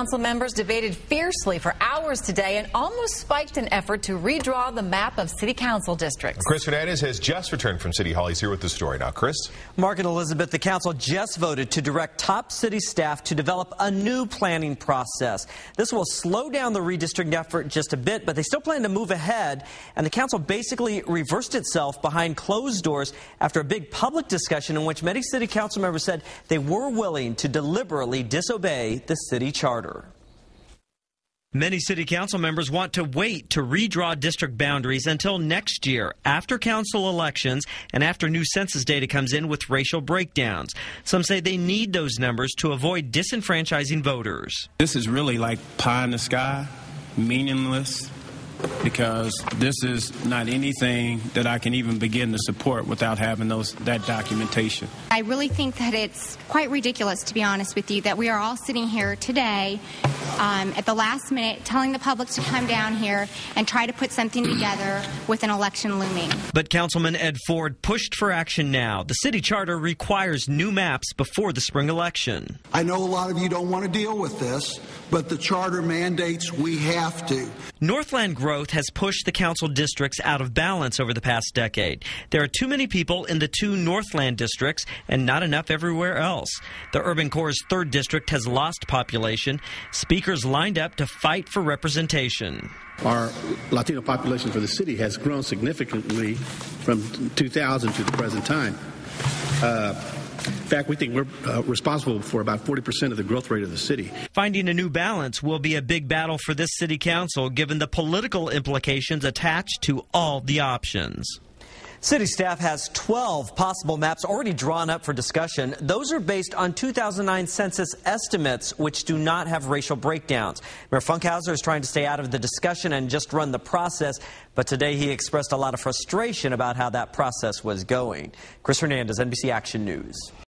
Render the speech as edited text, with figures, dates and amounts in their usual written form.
Council members debated fiercely for hours today and almost spiked an effort to redraw the map of City Council districts. Chris Hernandez has just returned from City Hall. He's here with the story now. Chris? Mark and Elizabeth, the council just voted to direct top city staff to develop a new planning process. This will slow down the redistricting effort just a bit, but they still plan to move ahead. And the council basically reversed itself behind closed doors after a big public discussion in which many city council members said they were willing to deliberately disobey the city charter. Many city council members want to wait to redraw district boundaries until next year, after council elections and after new census data comes in with racial breakdowns. Some say they need those numbers to avoid disenfranchising voters. This is really like pie in the sky, meaningless, because this is not anything that I can even begin to support without having that documentation. I really think that it's quite ridiculous, to be honest with you, that we are all sitting here today at the last minute telling the public to come down here and try to put something together with an election looming. But Councilman Ed Ford pushed for action now. The city charter requires new maps before the spring election. I know a lot of you don't want to deal with this, but the charter mandates we have to. Northland growth has pushed the council districts out of balance over the past decade. There are too many people in the two Northland districts and not enough everywhere else. The Urban Core's 3rd district has lost population. Speakers lined up to fight for representation. Our Latino population for the city has grown significantly from 2000 to the present time. In fact, we think we're responsible for about 40% of the growth rate of the city. Finding a new balance will be a big battle for this city council, given the political implications attached to all the options. City staff has 12 possible maps already drawn up for discussion. Those are based on 2009 census estimates, which do not have racial breakdowns. Mayor Funkhauser is trying to stay out of the discussion and just run the process, but today he expressed a lot of frustration about how that process was going. Chris Hernandez, NBC Action News.